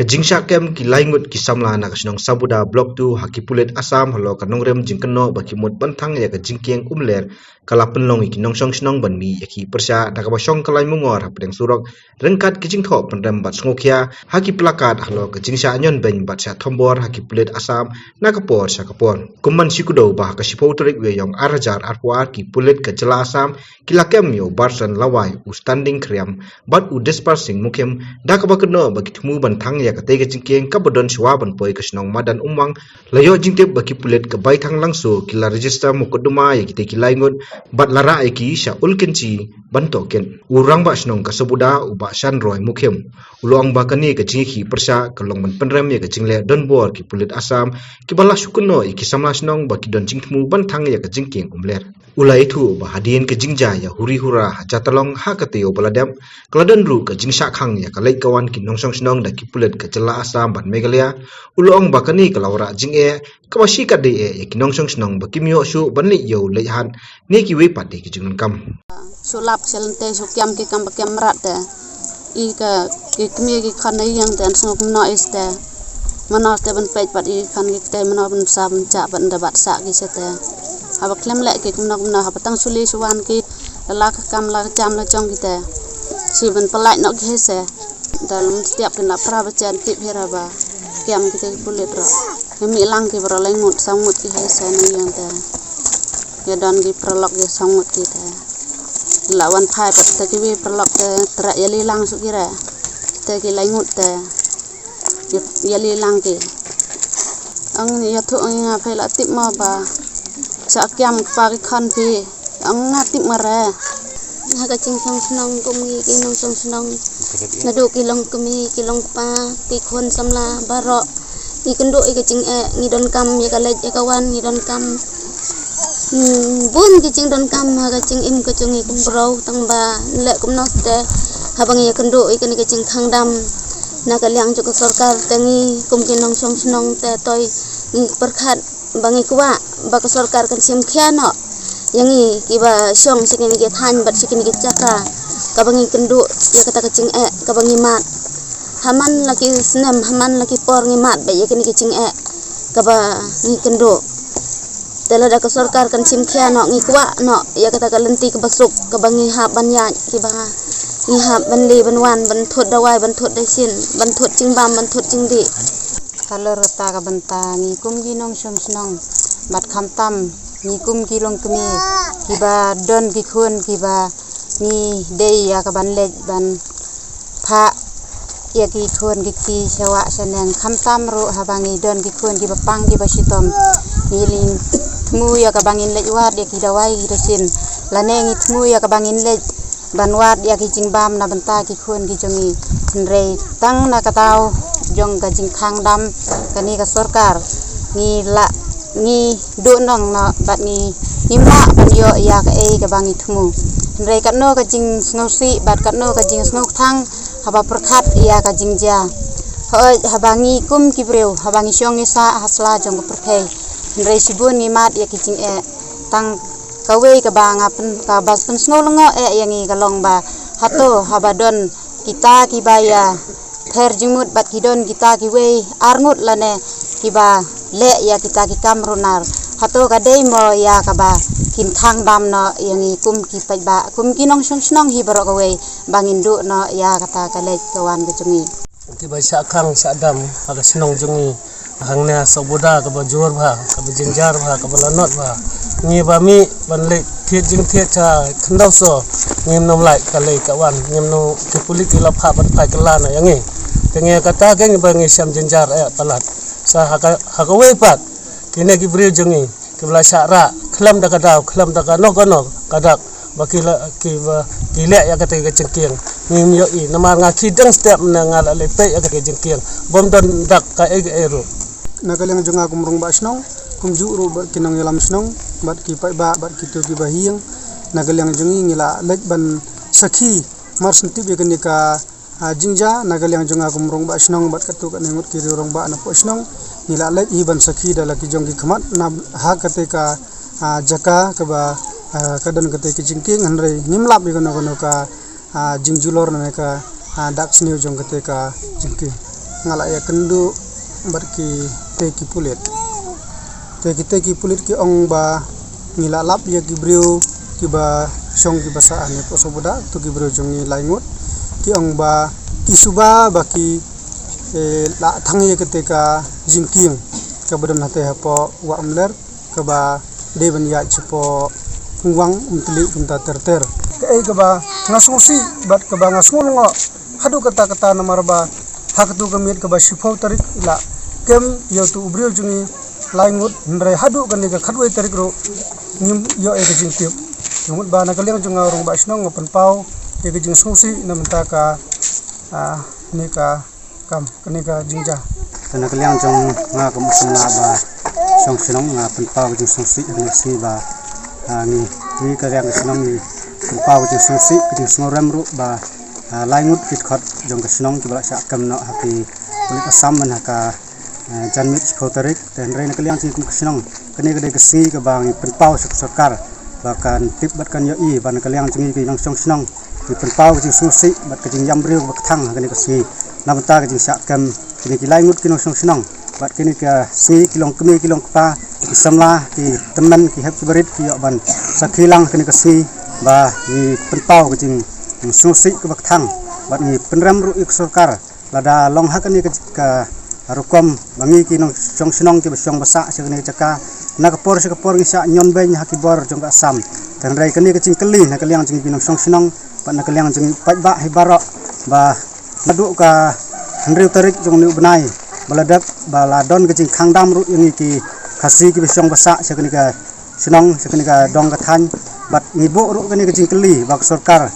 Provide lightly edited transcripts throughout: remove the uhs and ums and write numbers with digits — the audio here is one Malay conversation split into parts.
Kejingsha kem ki laingut ki samla na kasnong sabuda blok tu hakipulet asam halo kanongrem jingkeno baki mut bantang ya kejingkieng umler kala penlong ki nongsong snong banmi ya ki persya daga basong kalai mungor hapdeng surok rengkat kejingtho pendem bat sngokya haki plakat halo kejingsha nyon ben bat sya thombor hakipulet asam na kapor sya kapor kumman sikudo bah kasipo terik we yong arajar arwar ki pulet ke jela asam kilakem yo barsan lawai u standing kriam bat u dispersing mukim daga bakeno baki thumu bantang ya katega jingkeng kabodon swaban poi kasnong madan umwang layo jingtep baki pulet ke baithang langso kila register mukoduma ya kite kilaingot bat lara eki sya ulkenci bantoken urang ba snong kasabuda uba shan roy mukem ulong bakani ke jingi persya kalong ban penrem ya ke jingle don bor ki pulet asam ki bala sukuno iki samla snong baki don jingtmu bantang ya ke jingkeng umler ulai thu ba hadien ke jingja ya huri hura hajatalong ha kateo baladam kladan ru ke jingsha khang ya kalai kawan ki nongsong snong da ki pulet ke jela asam ban megalia ulong bakani kalawra jinge kawashi ka de e ki nongsong snong bakimyo su banli yo leihan ne ki we pat de ki jingun kam sulap selente sukyam ki kam bakyam rat de I ka ki kmi ki khanai yang dan snok no is de mana te ban pej pat I khan ki te mana ban sa ban cha ban da bat sa ki sete haba klem le ki kumna kumna haba tang suli suwan ki la kam la cham la chong ki te si ban palai no ki se dalam setiap kena pra bacan tip heraba kiam kita pulit ro kami lang ki bro lengut sangut ki se ni yang te ya dan ki prolog ki sangut ki te lawan phai pat te ki prolog te tra ya li lang su ki re te ki lengut te ya li lang ki ang ya thu ang nga phai la tip ma ba sa kiam pa ki khan pi ang nga tip ma re nga ka ching song snong kumi ki nong song snong nadu kilong kumi kilong pa ti khon samla baro I kendo I ka ching ni don kam ya ka lej ya kawan ni don kam bun ki ching don kam ha ka ching im ka chung I kum bro tang ba le kum nos te habang ya kendo I ka ni ka ching khang dam na ka liang chu ka sarkar tangi kum ki nong song snong te toy ni perkhat bangi kwa ba ka sarkar kan sim khia no yangi kiba syong sikini ki than bat sikini ki chaka kabangi kendo ya kata kacing kabangi mat haman laki snem haman laki por ngi mat ba ya kini kicing kaba ngi kendo tela da ka sarkar kan sim khia no ngi kwa no ya kata ka lenti ka basuk kabangi ha ban ya kiba ngi ha ban li ban wan ban thot dawai ban thot dai sin ban thot cing bam ban thot cing di kalor ta ka banta ngi kum gi nong som snong bat kham tam ni kum ki long kumi kiba don ki khun kiba ni dei ya ka ban le ban pha ya ki khun ki sewa seneng kham tam ro habangi don ki khun kiba pang kiba sitom ni ling thmu ya ka bangin le wat ya ki dawai ki resin lane ngi thmu ya ka bangin le ban wat ya ki jingbam na banta ki khun ki jongi nrei tang na ka tau jong ka jing khang dam kani ka sarkar ni la ni do nong na bat ni ma ban yo ya ka ka bangi thumu rei kat no ka jing snosi bat kat no ka jing snok thang haba perkhat ya ka jing ja habangi kum ki breu habangi syong ni sa hasla jong ka perthei rei sibun ni mat ya ki jing tang ka we ka banga pen ka bas pen sno lengo yangi ka long ba hato habadon kita ki baya ther jimut bat kidon kita ki we arngut lane kiba le ya kita ki kamrunar hato ka dei mo ya ka ba kin khang dam no yangi kum ki pai ba kum ki nong song snong hi baro ka we bangin du no ya kata ka le kawan ka jungi ki ba sha khang sha dam ka snong jungi hang na saboda ka ba jor ba ka ba jingjar ba ka ba lanot ba ni ba mi ban le thiet jing thiet cha khandau so ngem nom lai ka le kawan ngem no ki pulik ki la pha ban phai ka la na yangi tenge kata ke ba ngi sam jingjar palat sa haka we pat kine ki bri jungi ki bla syara khlam da kadau khlam da no kono kadak bakila ki le ya kate ke cengkiang ngim yo I namar nga kidang step na ngala le pe ya ke cengkiang bom don dak ka ero nakaleng junga kumrung ba snong kumju ro ba kinang yalam snong bat ki pai ba bat ki to ki ba hiang nakaleng jungi ngila lek ban sakhi mar sentip ya kenika jingja nagaleng jonga kumrong ba snong bat katu ka nengut ki rong ba na po snong nila lek iban sakhi dala ki jong ki khamat na ha kate ka jaka ka ba kadan kate ki jingking hanre nimlap bi kono kono ka jingjulor na ka dak sniu jong kate ka jingking ngala ya kendu barki teki pulit ki ong ba ngila lap ya ki brio ki ba song ki basa ane po soboda tu ki brio jongi laingut ki ong ba ki suba ba ki la thang ya ketika jingking ka badam hate hapo wa amler ka ba deban ya chipo wang umtli kunta terter ka ba ngasusi bat ka ba ngasul ngo hadu kata namar ba hak tu kemit ka ba shifau tarik ila kem yo tu brio jongi laingut ndre hadu kan ka khadwai tarik ro nim yo e jing tip ngut ba na kaliang jung rong ba snong ngopen pau e jing susi na menta ka ni ka kam kani ka jingja na kaliang jung nga kum sumla ba song sinong nga pen pau jing susi ni si ba ni kaliang sinong ni pen pau jing susi jing sngorem ru ba laingut kit khot jong ka sinong ki ba sa kam no happy pulit asam man ka janmit photarik dan reina kaliang sing kusinong kene gede kesi ke bang penpau sarkar bahkan tip bat kan yoi ban kaliang jingi ki nang song sinong ki penpau jing susi bat ka jing yambriu bak thang kene kesi namta ka jing sakam kene ki laingut ki nang song sinong bat kene ka si kilong kemi kilong pa ki samla ki teman ki hep berit ki yo ban sakhilang kene kesi ba ni penpau ka jing susi ke bak thang bat ni penram ru ik sarkar lada long ha kene ka rukom bangi ki nong song sinong ki besong basa segene jaka na kapor ngi sa nyon be nya ki bor jong asam dan rai kani kecing keli na kaliang jing binong song sinong pa na kaliang jing pai ba hi baro ba nadu ka hendriu tarik jong ni benai baladak ba ladon kecing khangdam ru ngi ki khasi ki besong basa segene ka sinong segene ka dong ka than bat ngibo ru kani kecing keli bak sarkar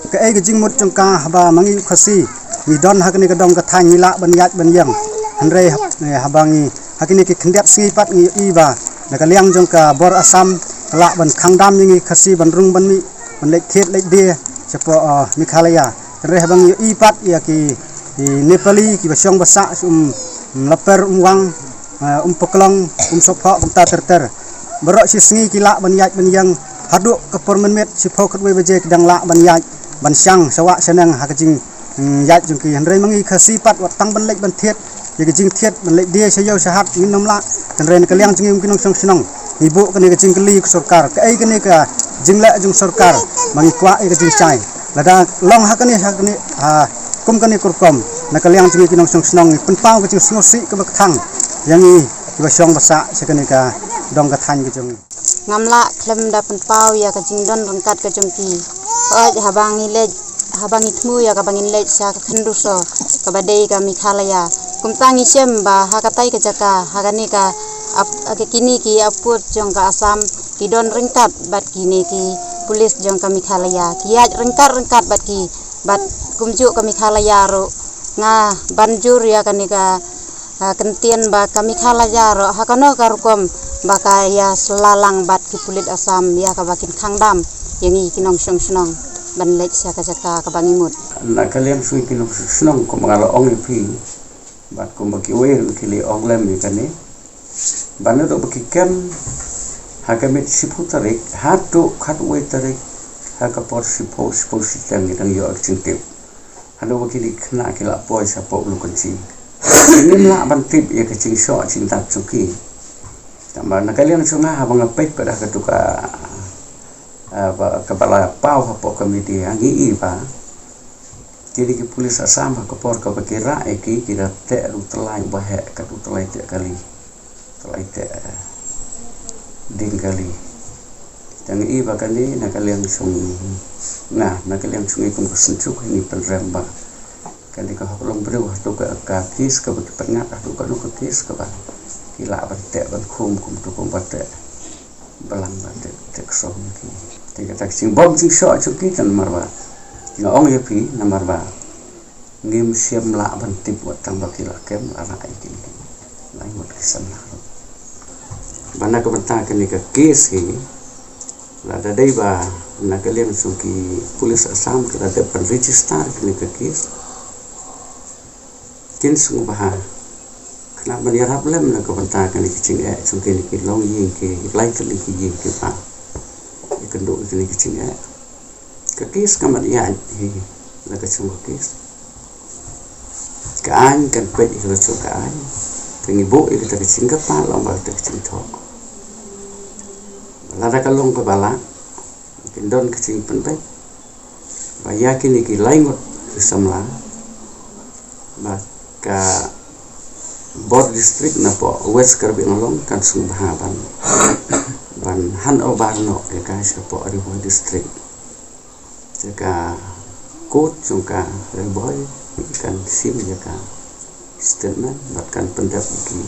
ke ai kecing mut jong ka ba mangi khasi ni don ha kani ka dong ka than ngila ban yat ban yang Andre habangi hakini ki kendap singipat ngi iba na kaliang jong ka bor asam la ban khangdam ngi khasi ban rung ban mi ban lek thet lek de chapo Meghalaya re habangi ipat ya ki Nepali ki basong basa laper wang poklong sopha ta terter berok si singi ki la ban yat ban yang haduk ke pormen met si phok we beje kidang la ban yat ban syang sawa senang hakajing yat jong ki andre mangi khasi pat wat tang ban lek ban thet ye jing thiet ban lek dia sayau sahat ni nomla dan ren kaliang jing mungkin song sinong ibu kene jing keli sarkar ka ai kene ka jing la jing sarkar mangi kwa ai jing chai lada long hakani kum kene kurkom na kaliang jing kinong song sinong pen pau ka jing snosi ka bak thang yangi ki basong basa sekene ka dong ka than ki jong ngamla klem da pen pau ya ka jing don rangkat ka jong ki habangi thmu ya ka bangin lej sa ka khandu so ka badei ka Meghalaya kumtangi sem ba hakatai ke jaka hagani ka kini ki aput jong ka asam ki don rengkat bat kini ki pulis jong ka Meghalaya ki aj rengkat bat ki bat kumju ka Meghalaya ro nga banjur ya kani ka kentien ba ka Meghalaya ro hakano ka rukom ba ka ya selalang bat ki pulit asam ya ka bakin khangdam yangi kinong song snong ban lek sa ka jaka ka bangimut na kalian sui kinong snong ko mangala ong pi bat ko baki we kili onglem ni kani banu do baki kem hakamit sipu tarik hatu khatwe tarik hakapor sipu sistem ni dang yo actingtip hanu baki di khna kila poi sa po lu kanchi ini la ban tip ya kaching so cinta cuki tambah na kalian sunga habang apet pada katuka kepala pau hapo komiti angi iba jadi ki pulis asam ka por ka bakira eki kira te ru telai bahe ka ru telai te kali telai te ding kali tang i bakani na kaliang sung na kaliang sung ikum ka sencuk ini penremba kali ka hoklong breu tu ka kis ka bak pengat tu ka nu ka kis ka ba kila ba te ban kum tu kum ba te balang ba te song ki tiga tak sing bom sing so cuki kan marwa ong yepi nomor ba ngim siam la ban tip wat tang bakila kem ana iki lain mot kisam la bana ko banta ke ni ka case hi la da dei ba na kalian suki pulis asam ke da pen register ke ni ka case kin sung ba kena bani rap lem na ko banta ke ni kicing sung ke ni ki long yin ke lai ke li ki yin ke pa ikendo ke ni kicing kakis kamat ya hi la ka chung kakis ka kaan kan pet ikut sukaan pengibu ikut ke Singapura lomba ke Singapura lada kalong ke bala kendon ke Singapura bayakin iki laingot samla maka board district na po West Karbinalong kan sumbahaban ban han obarno ya ka sa po Riboy district jaka kot jungka Riboy kan sim jaka statement bahkan pendap ki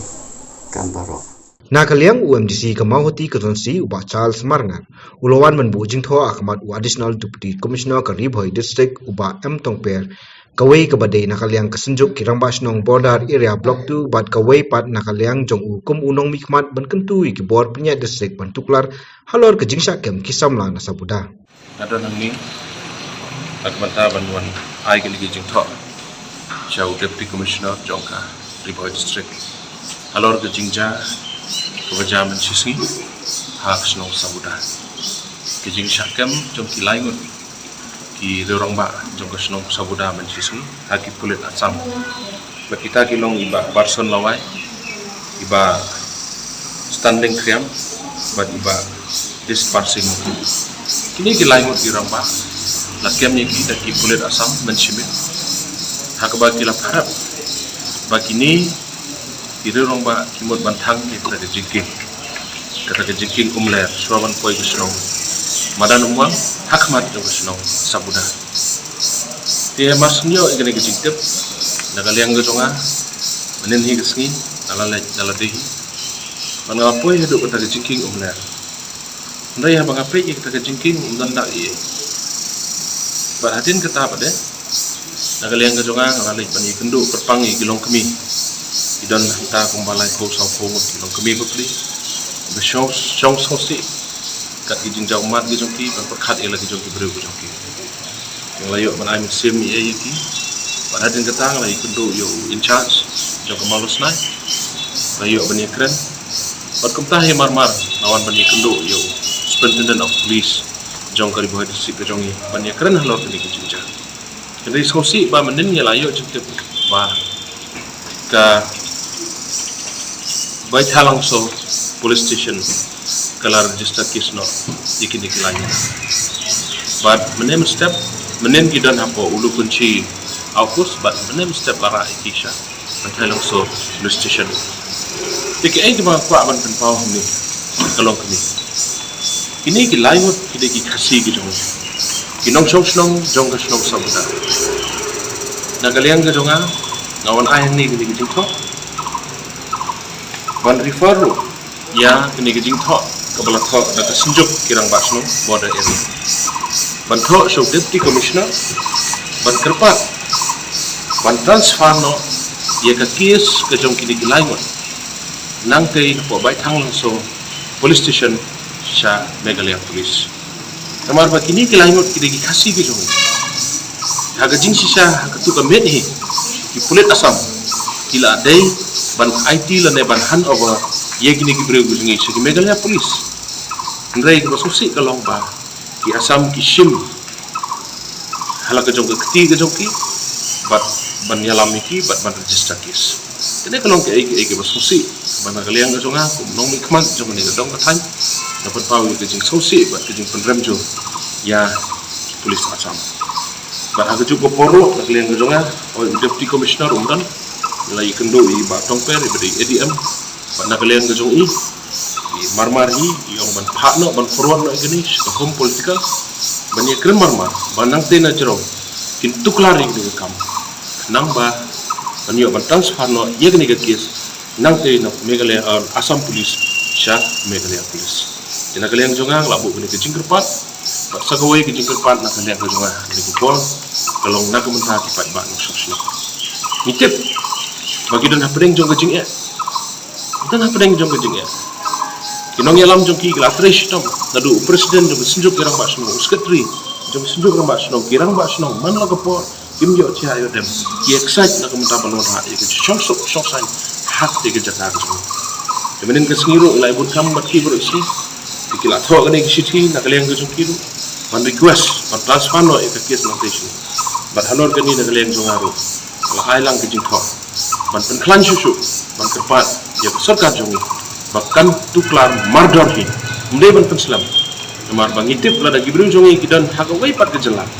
kambaro Nakaliang UMDC Kamauhoti Ketonsi Ubah Charles Marngan Ulawan Menbu Jingtho Ahmad Additional Deputy Commissioner Riboy District Ubah M Tongper Kawai kebadai nakaliang kesenjuk kirang basnong border area block 2 bat kawai pat nakaliang jong ukum unong mikmat ban kentu iki bor punya district bantuklar halor ke jingsa kem kisamla nasabuda ada nangi akmanta banwan ai ke ligi jingtho chau deputy commissioner jongka Riboy district halor ke jingja kewajaman sisi hak senong sabuda ke jingsa kem jong kilaingun ki dorong ba jong ke senong sabuda man sisi haki kulit asam ba kita kilong iba barson lawai iba standing kriam ba iba dispersing kini kilaingun kirang ba lakem ni kita ki kulit asam man simit hak ba kilap harap ba kini dirong ba kimot bantang ni kata ke jingking umler suaban koi ke senong madan umang hakmat ke senong sabuda dia masnyo igene ke jingtep nakaliang ke jonga menenhi ke sengi naladehi mangapoi hidup kata ke jingking umler ndai ha bangape kata ke jingking umdanda ie perhatiin kata apa deh nakaliang ke jonga ngalai pani kendu perpangi kilong kemi idan hanta kumbalai ko sa ko kilong kemi bukli besyong sosi kat kijing jauh mat kijong ki ban perkhat ela kijong ki breu kijong ki yang layo ban ai sim ye ki pada den ketang lai kendu yo in charge jong kemalus nai layo ban kren pat kumtah he marmar lawan ban kendu yo superintendent of police jong ka Riboy district jong ban kren halor ni kijing ja jadi sosi ba menen ye layo jeng ba ka baik halang so police station kalau register case no ikin ikilanya but menem step menem kidan hapo ulu kunci aukus but menem step lara ikisha baik halang so police station tiki ai cuma kuat ban penpau ni kalong kami ini kilayut kide ki khasi ki jong kinong snong jong ka snong sabuda nagaliang ka jonga ngawan ayang ni kide ki jingtho ban refer ya kini ke jingtho kabala tho da kesenjuk kirang basno border area ban tho so deputy commissioner ban kerpat ban transfer no ya ka case ke jong kini kilaingon nang tei po bai thang so police station sha Meghalaya police kamar ba kini kilaingon kini ki khasi ke jong ha ga jing sisa ha ka tu ka met hi ki pulit asam kila dei ban IT lane ban handover ye kini ki breu gungi se Meghalaya police ndrai ko sosi kalong ba ki asam ki sim hala ka jong ki ke jong ki bat ban yalam ki bat ban register case kene kalong ke ai sosi ban kaliang ka jonga kum nong mi khman jong ni dong ka than dapat pau ke jing sosi bat ke jing penrem jo ya police asam bat ha ju ko poro kaliang ka jonga o deputy commissioner umran lai kendo i ba tongper i beri ADM ban nakalian ke jong i marmar hi yang ban phakno ban forward no gini ke home political ban ye krem marmar ban nang tena jero kin tuklari ni kam nang ba ban yo ban transfer no ye gini ke case nang te na Meghalaya Assam police sha Meghalaya police ina kalian jonga labu gini ke jingkerpat bat sagawai ke jingkerpat nakalian ke jonga ni ko pol kalong nak mentah ki pat ba no sosna mitip bagi dan hapedeng jong kejing ya dan hapedeng jong kejing ya kinong yalam jong ki glatrish tom nadu presiden jong senjuk kirang ba sno sekretari jong senjuk kirang ba sno kirang ba sno man la ko kim yo cha yo dem ki excite na kementar balon ha ke chong sai hak de ke jata jong kemenin ke sngiro lai bun kam bat ki bro si kila tho ne ki sithi na kaleng ke jong ki man request man transfer no ke case notation bat halor ke ni na kaleng jong aro kalau ailang ke jingthok ban penklan susu ban kerpat ya sarkar jongi bahkan tuklar mardor hi mde ban penslam namar bang itip lada gibru jongi kidan hakawai pat kejelan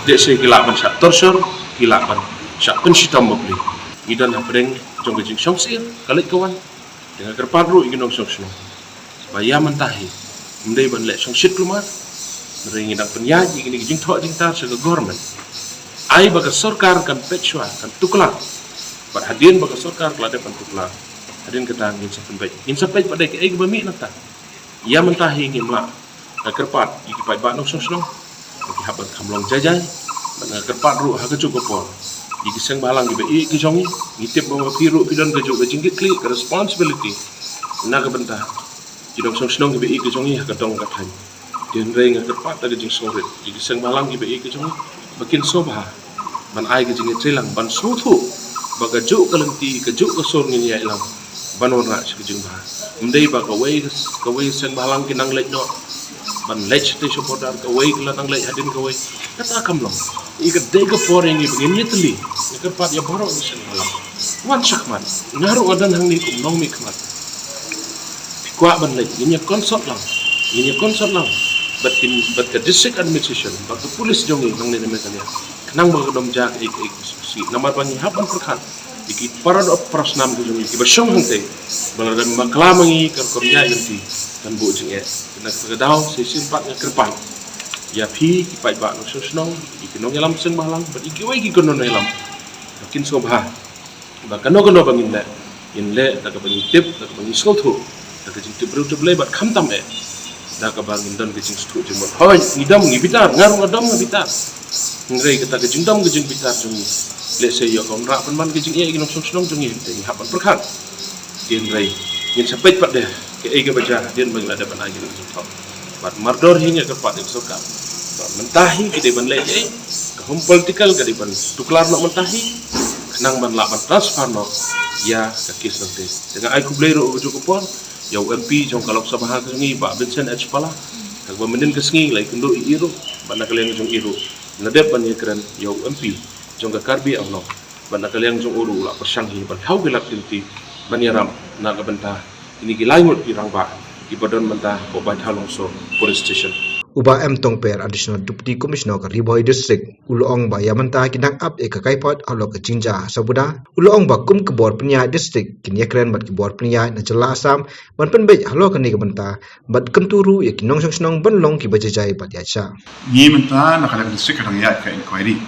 dek se kila ban syak torsor kila ban syak pensitam bobli idan hapreng jong ke jing songsil kalik kawan dengan kerpat ru iginong songsno baya mentahi mde ban lek songsit lumar meringi dang penyaji gini jingthok jingtar sega government ai baga sarkar kan pechwa kan tuklar berhadian baga sarkar kelade pan tuklar hadin ketang ingin sampai pada ke ai bami nata ia mentahi ingin mak kerpat iki pai ba nok sosno iki haban kamlong jajai bana kerpat ru ha keju kopor iki seng balang gi be iki jongi ngitip bawa piru pidon keju ke jingkit kli ke responsibility na ke bentah jidong sosno gi be iki jongi ha ketong kathan den reng kerpat ta jing sorit iki seng balang gi be iki jongi makin sobha ban ai ke jing celang ban sutu baga ju kalenti ke ju kesor ni ya ilang ban warna sekejung bah mendai ba kawai seng balang kinang lek no ban lek te supporter kawai kelanang lek hadin kawai kata kamlong ika dega poreng ni begini teli kerpat ya borok ni seng balang wan sakman ngaru adan hang ni kum nong mi kmat kwa ban lek ni konsort lang bat ke district administration bat ke police jongi nang ni mekan ya kenang ba dom jak ik si namar bangi haban perkhan iki parad of prasnam ke jongi ki bersong hante baladan maklamangi kan kornya yanti kan bu jing kena kedau si simpat nga kerpan ya phi ki pai ba no sosnong iki no yalam seng balang bat iki wai ki kono yalam makin sobha ba kano bangin le in le ta ka bangi tip ta ka bangi sotho ta ka jing tip bru tip le bat kham tam da ka bangin don ke jing stu jing mot hoy ngidam ngibitar ngarung adam ngibitar ngrei kata ke jing dam ke jing bitar jongi le se yo kon ra pan ke jing e ginong song jongi te hapan perkhan gen rei ngin sapet pat deh ke e ke baca den bang ada pan agi jing top bat mardor hinga ke pat soka mentahi ke de ban le e ke hum political ke de ban tuklar nok mentahi kenang ban la ban transfer nok ya ke kis nanti dengan ai kublero uju kupon ya MP jong kalok sabah ke ngi ba Vincent H pala tak ba menen ke sngi lai kendo iru ban kalian jong iru nadep ban yekran ya MP jong ka karbi awno ban kalian jong uru la persanghi ban hau gelak tinti ban yaram na ka bentah ini ki laimut pirang ba ki badon mentah ko ba halongso police station uba M Tongper additional deputy commissioner ka Riboy district ulong ba yamanta kinang up e ka kaipot alo ka jingja sabuda ulong ba kum kebor penya district kin yakren bat kebor penya na jela asam ban penbej halo ka ni ka benta bat kenturu ya kinong song ban long ki bajajai bat yacha ni menta na kala district kadang ya ka inquiry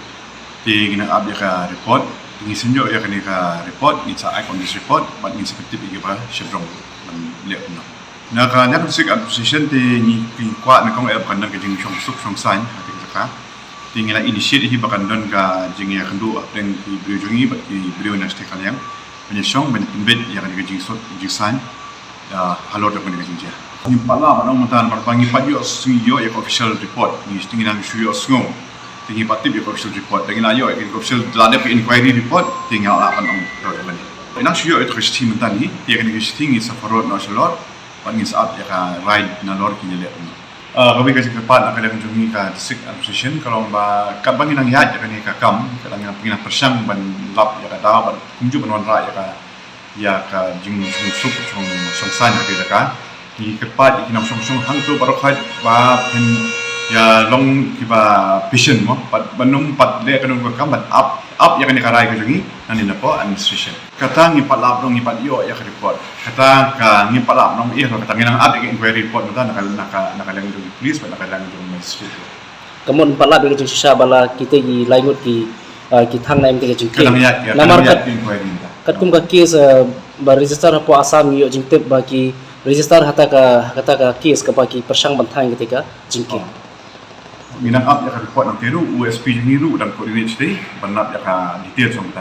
ti ginang up ya ka report ni senjo ya ka ni ka report ni sa icon this report bat ni seperti bi ba shebrong ban le no na ka nya district administration ti ni kwa na kong kan na jing song suk song san ati ka tinggal initiate hi bakan don ka jing ya kandu apeng ki briojungi bat ki brio na ste kalyang punya song ben invent ya kan jing sot jing san halor da punya jing ja ni pala ba nong matan parpangi padio suyo ya official report ni stingin ang suyo sngo tingi patip ya official report dengan ayo ya official lade inquiry report tinggal apan ong do ben ina suyo itu kristin matan ni ya kan kristin is safarot na salor pangis up ya ka ride na lor kinile kami kasi kepat nak kalian jungi ka district administration kalau ba kabangin ang yat ya kan ka kam kadang pingin persang ban lap ya ka daw ban kumju ban ra ya ka jing sup chong san ya ka ni kepat ikinam song hang tu baru khat ba pen ya long kiba vision mo pat banung pat le kanung ka kam ban up ya kan ka rai ka jungi nani na po administration kata ngi palap nong ngi patio ya ka report kata ka ngi palap nong iya kata nginang up ya inquiry report mata nakalang do police pa nakalang do magistrate kamun palap ya jing susah bala kita gi lainut ki thang naim te jing namar inquiry kat kum ka case ba register po asam yo jing tep ba ki register hata ka case ka pa ki persang banthang ketika jingki minang up ya ka report ng teru USP niru dan coordinate stay banap ya ka detail song ta